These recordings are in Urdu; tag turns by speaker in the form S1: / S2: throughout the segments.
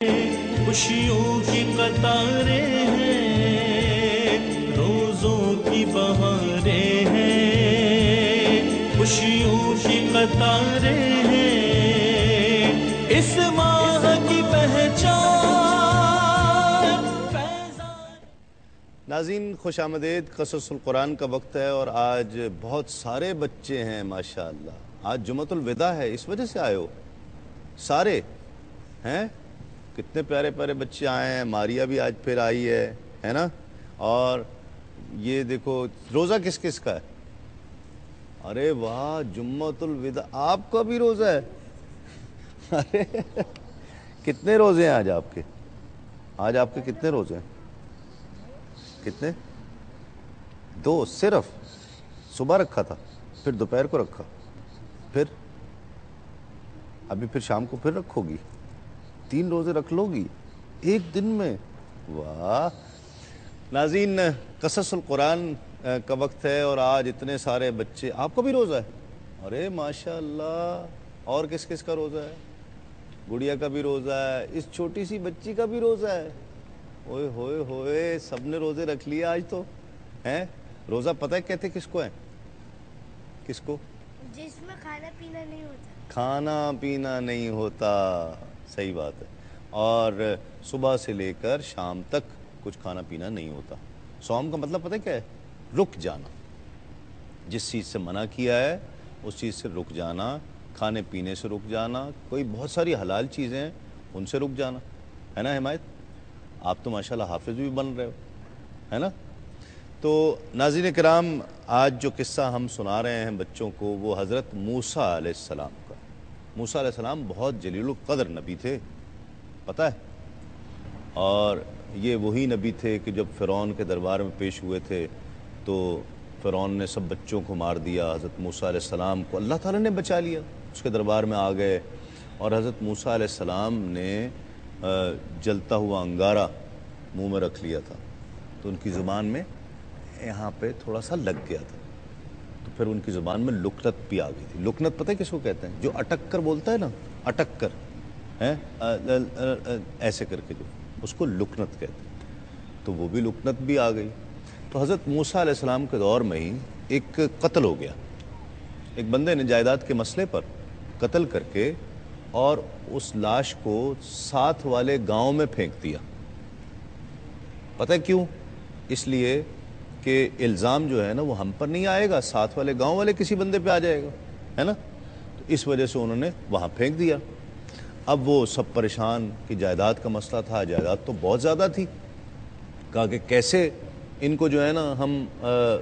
S1: خوشیوں کی قطاریں ہیں، روزوں کی بہاریں ہیں، خوشیوں کی قطاریں ہیں، اس ماہ کی پہچان فیضان۔
S2: ناظرین خوش آمدید، قصص القرآن کا وقت ہے اور آج بہت سارے بچے ہیں ماشاءاللہ۔ آج جمعۃ الوداع ہے، اس وجہ سے آئے ہو سارے ہیں؟ کتنے پیارے پیارے بچے آئے ہیں، ماریا بھی آج پھر آئی ہے نا؟ اور یہ دیکھو روزہ کس کس کا ہے؟ ارے واہ، جمعۃ الوداع آپ کا بھی روزہ ہے؟ ارے کتنے روزے ہیں آج آپ کے؟ آج آپ کے کتنے روزے ہیں؟ کتنے؟ 2 صرف؟ صبح رکھا تھا، پھر دوپہر کو رکھا، پھر ابھی پھر شام کو پھر رکھو گی؟ 3 روزے رکھ لو گی ایک دن میں؟ واہ! ناظرین قصص القرآن کا وقت ہے اور آج اتنے سارے بچے، آپ کا بھی روزہ ہے؟ ارے ماشاءاللہ! اور کس کس کا روزہ ہے؟ گڑیا کا بھی روزہ ہے، اس چھوٹی سی بچی کا بھی روزہ ہے۔ اوئے ہوئے ہوئے، سب نے روزے رکھ لیے آج تو ہیں۔ روزہ پتہ ہے کہتے کس کو ہے؟ کس کو؟
S3: جس میں کھانا پینا نہیں ہوتا۔
S2: کھانا پینا نہیں ہوتا، صحیح بات ہے، اور صبح سے لے کر شام تک کچھ کھانا پینا نہیں ہوتا۔ صوم کا مطلب پتہ کیا ہے؟ رک جانا، جس چیز سے منع کیا ہے اس چیز سے رک جانا، کھانے پینے سے رک جانا، کوئی بہت ساری حلال چیزیں ہیں ان سے رک جانا، ہے نا حمایت؟ آپ تو ماشاءاللہ حافظ بھی بن رہے ہو، ہے نا؟ تو ناظرین کرام، آج جو قصہ ہم سنا رہے ہیں بچوں کو وہ حضرت موسیٰ علیہ السلام کا۔ موسیٰ علیہ السلام بہت جلیل القدر نبی تھے، پتہ ہے؟ اور یہ وہی نبی تھے کہ جب فرعون کے دربار میں پیش ہوئے تھے تو فرعون نے سب بچوں کو مار دیا، حضرت موسیٰ علیہ السلام کو اللہ تعالیٰ نے بچا لیا، اس کے دربار میں آ گئے اور حضرت موسیٰ علیہ السلام نے جلتا ہوا انگارہ منہ میں رکھ لیا تھا، تو ان کی زبان میں یہاں پہ تھوڑا سا لگ گیا تھا، تو پھر ان کی زبان میں لکنت بھی آ گئی تھی۔ لکنت پتہ ہے کس کو کہتے ہیں؟ جو اٹک کر بولتا ہے نا، اٹک کر ہیں ایسے کر کے، جو اس کو لکنت کہتے ہیں، تو وہ بھی لکنت بھی آ گئی۔ تو حضرت موسیٰ علیہ السلام کے دور میں ہی ایک قتل ہو گیا، ایک بندے نے جائیداد کے مسئلے پر قتل کر کے اور اس لاش کو ساتھ والے گاؤں میں پھینک دیا۔ پتہ ہے کیوں؟ اس لیے کہ الزام جو ہے نا وہ ہم پر نہیں آئے گا، ساتھ والے گاؤں والے کسی بندے پہ آ جائے گا، ہے نا؟ تو اس وجہ سے انہوں نے وہاں پھینک دیا۔ اب وہ سب پریشان کہ جائیداد کا مسئلہ تھا، جائیداد تو بہت زیادہ تھی، کہا کہ کیسے ان کو جو ہے نا ہم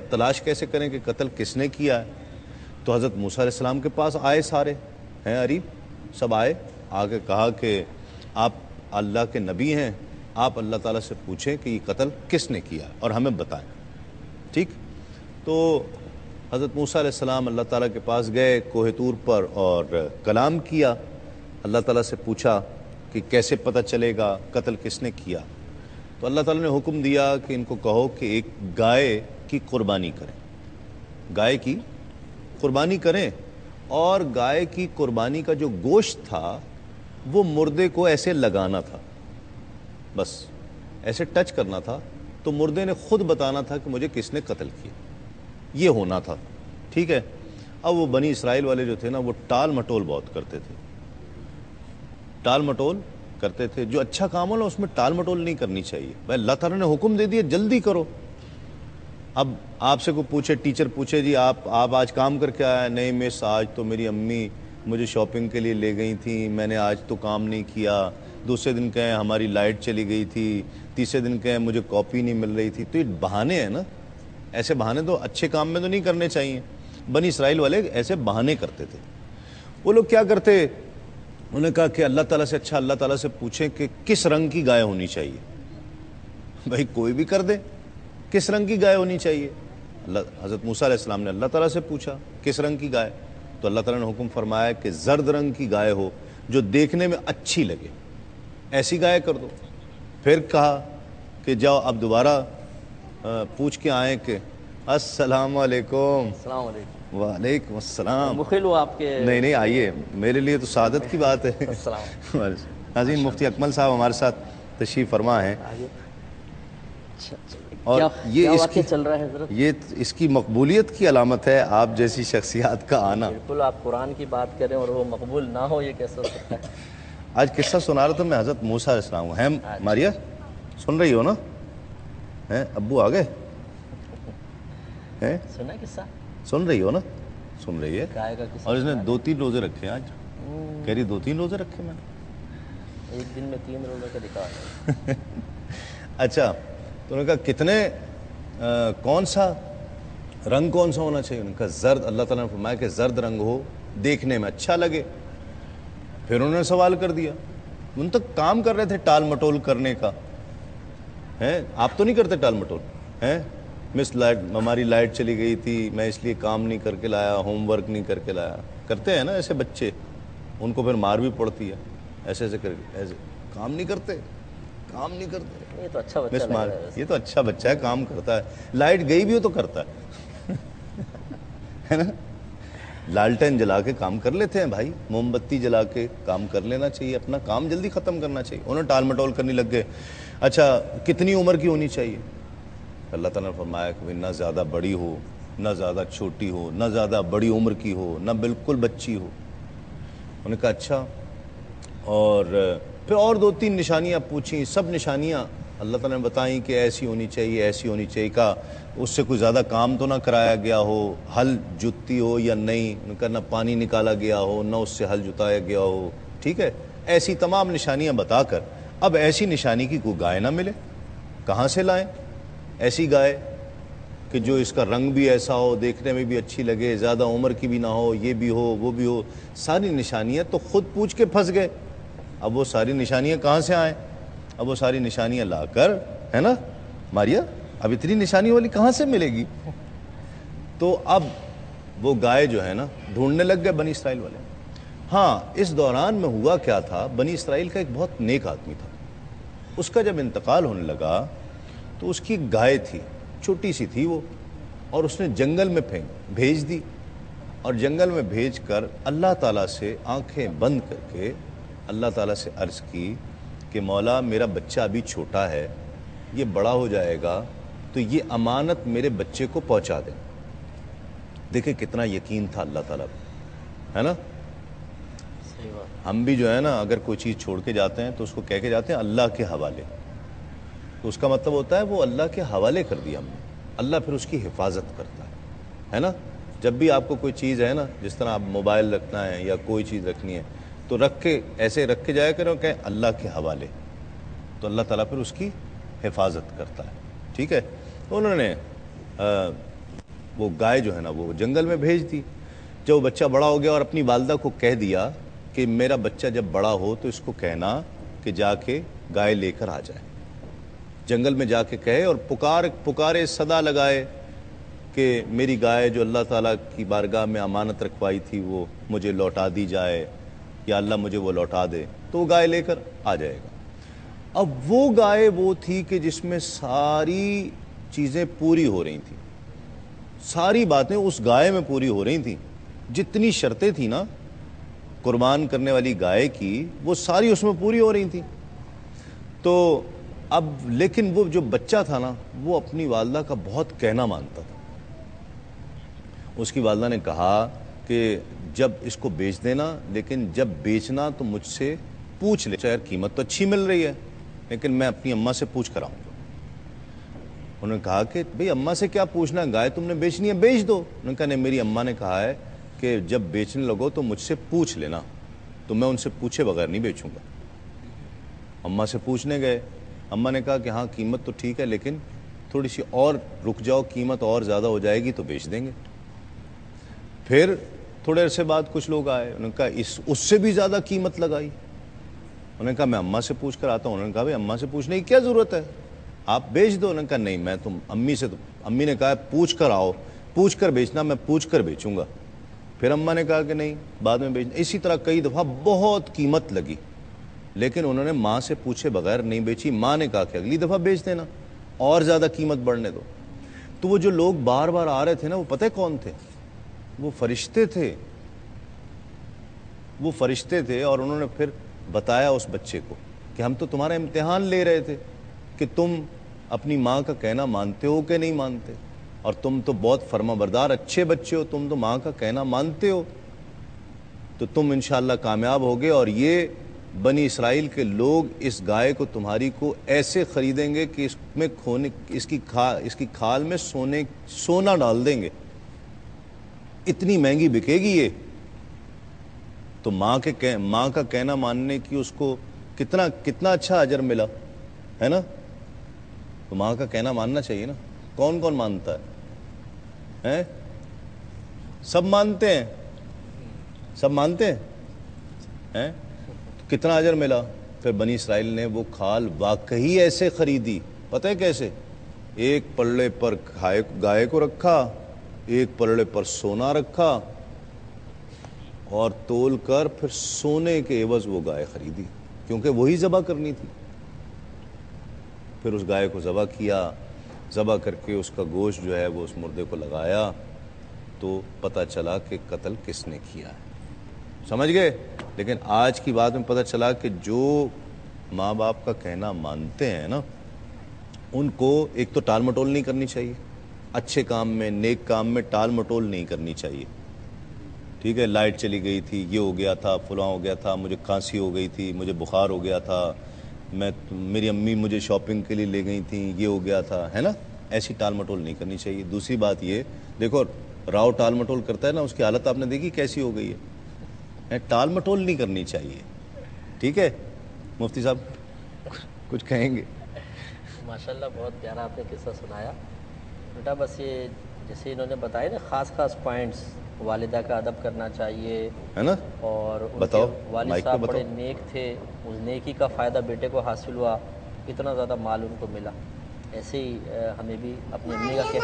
S2: تلاش کیسے کریں کہ قتل کس نے کیا ہے؟ تو حضرت موسیٰ علیہ السلام کے پاس آئے، سارے ہیں عریب، سب آئے، آ کے کہا کہ آپ اللہ کے نبی ہیں، آپ اللہ تعالیٰ سے پوچھیں کہ یہ قتل کس نے کیا اور ہمیں بتائیں، ٹھیک؟ تو حضرت موسیٰ علیہ السلام اللہ تعالیٰ کے پاس گئے کوہ طور پر اور کلام کیا، اللہ تعالیٰ سے پوچھا کہ کیسے پتہ چلے گا قتل کس نے کیا؟ تو اللہ تعالیٰ نے حکم دیا کہ ان کو کہو کہ ایک گائے کی قربانی کریں، گائے کی قربانی کریں، اور گائے کی قربانی کا جو گوشت تھا وہ مردے کو ایسے لگانا تھا، بس ایسے ٹچ کرنا تھا، تو مردے نے خود بتانا تھا کہ مجھے کس نے قتل کیا، یہ ہونا تھا، ٹھیک ہے؟ اب وہ بنی اسرائیل والے جو تھے نا وہ ٹال مٹول بہت کرتے تھے، ٹال مٹول کرتے تھے، جو اچھا کام ہو نا اس میں ٹال مٹول نہیں کرنی چاہیے، بھائی اللہ تعالیٰ نے حکم دے دیا جلدی کرو۔ اب آپ سے کوئی پوچھے، ٹیچر پوچھے جی آپ آج کام کر کے آیا؟ نہیں مس، آج تو میری امی مجھے شاپنگ کے لیے لے گئی تھیں، میں نے آج تو کام نہیں کیا۔ دوسرے دن کہیں ہماری لائٹ چلی گئی تھی، تیسرے دن کہیں مجھے کاپی نہیں مل رہی تھی۔ تو یہ بہانے ہیں نا، ایسے بہانے تو اچھے کام میں تو نہیں کرنے چاہیے۔ بنی اسرائیل والے ایسے بہانے کرتے تھے۔ وہ لوگ کیا کرتے، انہوں نے کہا کہ اللہ تعالیٰ سے، اچھا اللہ تعالیٰ سے پوچھیں کہ کس رنگ کی گائے ہونی چاہیے۔ بھائی کوئی بھی کر دے، کس رنگ کی گائے ہونی چاہیے؟ حضرت موسیٰ علیہ السلام نے اللہ تعالیٰ سے پوچھا کس رنگ کی گائے، تو اللہ تعالیٰ نے حکم فرمایا کہ زرد رنگ کی گائے ہو جو دیکھنے میں اچھی لگے، ایسی گائے کر دو۔ پھر کہا کہ جاؤ اب دوبارہ پوچھ کے آئیں کہ السلام علیکم۔
S4: السلام علیکم۔
S2: وعلیکم السلام۔
S4: مخل ہو آپ کے؟
S2: نہیں آئیے، میرے لیے تو سعادت کی بات ہے۔
S4: السلام۔
S2: ناظرین مفتی اکمل صاحب ہمارے ساتھ تشریف فرما ہیں،
S4: اچھا
S2: اور
S4: کیا
S2: اس
S4: واقعہ
S2: کی
S4: چل رہا ہے حضرت؟
S2: یہ اس کی مقبولیت کی علامت ہے آپ جیسی شخصیات کا آنا۔
S4: بالکل، آپ قرآن کی بات کریں اور وہ مقبول نہ ہو، یہ کیسے ہو سکتا ہے؟
S2: آج قصہ سنا رہا تھا میں حضرت موسیٰ علیہ السلام کو۔ ہیں ماریا سن رہی ہو نا؟ ہیں ابو آ گئے؟ ہیں
S4: سنا قصہ؟
S2: سن رہی ہو نا؟ سن رہی ہے،
S4: گائے کا قصہ
S2: اور اس نے
S4: سنا؟
S2: 2-3 روزے رکھے ہیں آج، کہہ رہی 2-3 روزے رکھے میں نے۔
S4: ایک دن میں 3 روزے کا دکھا ہے۔
S2: اچھا تو انہوں نے کہا کتنے کون سا رنگ کون سا ہونا چاہیے؟ ان کا زرد، اللہ تعالیٰ نے فرمایا کہ زرد رنگ ہو، دیکھنے میں اچھا لگے۔ پھر انہوں نے سوال کر دیا، ان تک کام کر رہے تھے ٹال مٹول کرنے کا، ہیں آپ تو نہیں کرتے ٹال مٹول؟ ہیں مس لائٹ، ہماری لائٹ چلی گئی تھی، میں اس لیے کام نہیں کر کے لایا، ہوم ورک نہیں کر کے لایا، کرتے ہیں نا ایسے بچے، ان کو پھر مار بھی پڑتی ہے، ایسے ایسے کر کے، ایسے کام نہیں کرتے، کام نہیں کرتے۔
S4: یہ تو اچھا بچہ
S2: مس
S4: لگ
S2: مار،
S4: رہا ہے ویسے۔
S2: یہ تو اچھا بچہ ہے، کام کرتا ہے، لائٹ گئی بھی ہو تو کرتا ہے نا؟ لالٹین جلا کے کام کر لیتے ہیں بھائی، موم بتی جلا کے کام کر لینا چاہیے، اپنا کام جلدی ختم کرنا چاہیے۔ انہوں نے ٹال مٹول کرنے لگ گئے۔ اچھا کتنی عمر کی ہونی چاہیے؟ اللہ تعالیٰ نے فرمایا کہ نہ زیادہ بڑی ہو نہ زیادہ چھوٹی ہو، نہ زیادہ بڑی عمر کی ہو نہ بالکل بچی ہو۔ انہوں نے کہا اچھا، اور پھر اور 2-3 نشانیاں پوچھیں، سب نشانیاں اللہ تعالیٰ نے بتائیں کہ ایسی ہونی چاہیے، ایسی ہونی چاہیے۔ کہا اس سے کوئی زیادہ کام تو نہ کرایا گیا ہو، ہل جتی ہو یا نہیں، انہوں نے کہا نہ پانی نکالا گیا ہو نہ اس سے ہل جتایا گیا ہو، ٹھیک ہے؟ ایسی تمام نشانیاں بتا کر اب ایسی نشانی کی کوئی گائے نہ ملے، کہاں سے لائیں ایسی گائے کہ جو اس کا رنگ بھی ایسا ہو، دیکھنے میں بھی اچھی لگے، زیادہ عمر کی بھی نہ ہو، یہ بھی ہو وہ بھی ہو، ساری نشانیاں تو خود پوچھ کے پھنس گئے۔ اب وہ ساری نشانیاں کہاں سے آئیں؟ اب وہ ساری نشانیاں لا کر، ہے نا ماریا، اب اتنی نشانی والی کہاں سے ملے گی؟ تو اب وہ گائے جو ہے نا ڈھونڈنے لگ گئے بنی اسرائیل والے۔ ہاں اس دوران میں ہوا کیا تھا، بنی اسرائیل کا ایک بہت نیک آدمی تھا، اس کا جب انتقال ہونے لگا تو اس کی ایک گائے تھی، چھوٹی سی تھی وہ، اور اس نے جنگل میں بھیج دی، اور جنگل میں بھیج کر اللہ تعالیٰ سے آنکھیں بند کر کے اللہ تعالیٰ سے عرض کی کہ مولا میرا بچہ ابھی چھوٹا ہے، یہ بڑا ہو جائے گا تو یہ امانت میرے بچے کو پہنچا دے۔ دیکھیں کتنا یقین تھا اللہ تعالیٰ کو، ہے نا؟
S4: صحیح بات۔
S2: ہم بھی جو ہے نا اگر کوئی چیز چھوڑ کے جاتے ہیں تو اس کو کہہ کے جاتے ہیں اللہ کے حوالے، تو اس کا مطلب ہوتا ہے وہ اللہ کے حوالے کر دیا ہم نے، اللہ پھر اس کی حفاظت کرتا ہے نا؟ جب بھی آپ کو کوئی چیز ہے نا، جس طرح آپ موبائل رکھنا ہے یا کوئی چیز رکھنی ہے تو رکھ کے ایسے رکھ کے جایا کرو کہ اللہ کے حوالے، تو اللہ تعالیٰ پھر اس کی حفاظت کرتا ہے، ٹھیک ہے؟ تو انہوں نے وہ گائے جو ہے نا وہ جنگل میں بھیج دی۔ جب وہ بچہ بڑا ہو گیا اور اپنی والدہ کو کہہ دیا کہ میرا بچہ جب بڑا ہو تو اس کو کہنا کہ جا کے گائے لے کر آ جائے، جنگل میں جا کے کہے اور پکارے صدا لگائے کہ میری گائے جو اللہ تعالیٰ کی بارگاہ میں امانت رکھوائی تھی وہ مجھے لوٹا دی جائے، یا اللہ مجھے وہ لوٹا دے، تو وہ گائے لے کر آ جائے گا۔ اب وہ گائے وہ تھی کہ جس میں ساری چیزیں پوری ہو رہی تھیں، ساری باتیں اس گائے میں پوری ہو رہی تھیں، جتنی شرطیں تھیں نا قربان کرنے والی گائے کی وہ ساری اس میں پوری ہو رہی تھیں۔ تو اب لیکن وہ جو بچہ تھا نا وہ اپنی والدہ کا بہت کہنا مانتا تھا۔ اس کی والدہ نے کہا کہ جب اس کو بیچ دینا، لیکن جب بیچنا تو مجھ سے پوچھ لے، چاہے قیمت تو اچھی مل رہی ہے لیکن میں اپنی اماں سے پوچھ کر آؤں گا۔ انہوں نے کہا کہ بھئی اماں سے کیا پوچھنا، گائے تم نے بیچنی ہے بیچ دو۔ انہوں نے کہا نہیں، میری اماں نے کہا ہے کہ جب بیچنے لگو تو مجھ سے پوچھ لینا، تو میں ان سے پوچھے بغیر نہیں بیچوں گا۔ اماں سے پوچھنے گئے، اماں نے کہا کہ ہاں قیمت تو ٹھیک ہے لیکن تھوڑی سی اور رک جاؤ، قیمت اور زیادہ ہو جائے گی تو بیچ دیں گے۔ پھر تھوڑے عرصے بعد کچھ لوگ آئے، انہوں نے کہا اس سے بھی زیادہ قیمت لگائی۔ انہوں نے کہا میں اماں سے پوچھ کر آتا ہوں۔ انہوں نے کہا بھئی اماں سے پوچھنے کی کیا ضرورت ہے، آپ بیچ دو۔ انہوں نے کہا نہیں، میں تم امی سے، امی نے کہا پوچھ کر آؤ، پوچھ کر بیچنا، میں پوچھ کر بیچوں گا۔ پھر اماں نے کہا کہ نہیں بعد میں بیچنا۔ اسی طرح کئی دفعہ بہت قیمت لگی لیکن انہوں نے ماں سے پوچھے بغیر نہیں بیچی۔ ماں نے کہا کہ اگلی دفعہ بیچ دینا اور زیادہ قیمت بڑھنے دو۔ تو وہ جو لوگ بار بار آ رہے تھے نا وہ پتہ کون تھے؟ وہ فرشتے تھے، وہ فرشتے تھے، اور انہوں نے پھر بتایا اس بچے کو کہ ہم تو تمہارا امتحان لے رہے تھے کہ تم اپنی ماں کا کہنا مانتے ہو کہ نہیں مانتے، اور تم تو بہت فرما بردار اچھے بچے ہو، تم تو ماں کا کہنا مانتے ہو، تو تم انشاءاللہ کامیاب ہوگے، اور یہ بنی اسرائیل کے لوگ اس گائے کو تمہاری کو ایسے خریدیں گے کہ اس میں اس کی کھال میں سونا ڈال دیں گے، اتنی مہنگی بکے گی یہ۔ تو ماں کا کہنا ماننے کی اس کو کتنا اچھا اجر ملا ہے نا۔ تو ماں کا کہنا ماننا چاہیے نا۔ کون کون مانتا ہے؟ سب مانتے ہیں، سب مانتے ہیں۔ کتنا اجر ملا؟ پھر بنی اسرائیل نے وہ کھال واقعی ایسے خریدی، پتہ ہے کیسے؟ ایک پلڑے پر گائے کو رکھا، ایک پلڑے پر سونا رکھا، اور تول کر پھر سونے کے عوض وہ گائے خریدی، کیونکہ وہی ذبح کرنی تھی۔ پھر اس گائے کو ذبح کیا، ذبح کر کے اس کا گوشت جو ہے وہ اس مردے کو لگایا، تو پتہ چلا کہ قتل کس نے کیا ہے، سمجھ گئے؟ لیکن آج کی بات میں پتہ چلا کہ جو ماں باپ کا کہنا مانتے ہیں نا، ان کو ایک تو ٹال مٹول نہیں کرنی چاہیے، اچھے کام میں نیک کام میں ٹال مٹول نہیں کرنی چاہیے، ٹھیک ہے؟ لائٹ چلی گئی تھی، یہ ہو گیا تھا، فلاں ہو گیا تھا، مجھے کھانسی ہو گئی تھی، مجھے بخار ہو گیا تھا، میری امی مجھے شاپنگ کے لیے لے گئی تھیں، یہ ہو گیا تھا، ہے نا؟ ایسی ٹال مٹول نہیں کرنی چاہیے۔ دوسری بات یہ دیکھو، راؤ ٹال مٹول کرتا ہے نا، اس کی حالت آپ نے دیکھی کیسی ہو گئی ہے۔ ٹال مٹول نہیں کرنی چاہیے، ٹھیک ہے؟ مفتی صاحب کچھ کہیں گے؟
S4: ماشاءاللہ بہت پیارا آپ نے قصہ سنایا بیٹا۔ بس یہ جیسے انہوں نے بتایا نا خاص پوائنٹس، والدہ کا ادب کرنا چاہیے،
S2: ہے نا؟
S4: اور ان کے
S2: بتاؤ،
S4: والد
S2: مائک پہ
S4: صاحب
S2: بتاؤ۔
S4: بڑے نیک تھے، اس نیکی کا فائدہ بیٹے کو حاصل ہوا، اتنا زیادہ مال ان کو ملا۔ ایسے ہی ہمیں بھی اپنی امی کا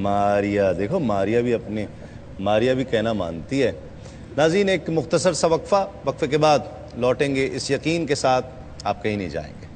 S2: ماریا، دیکھو ماریا بھی کہنا مانتی ہے۔ ناظرین، ایک مختصر سا وقفے کے بعد لوٹیں گے اس یقین کے ساتھ آپ کہیں نہیں جائیں گے۔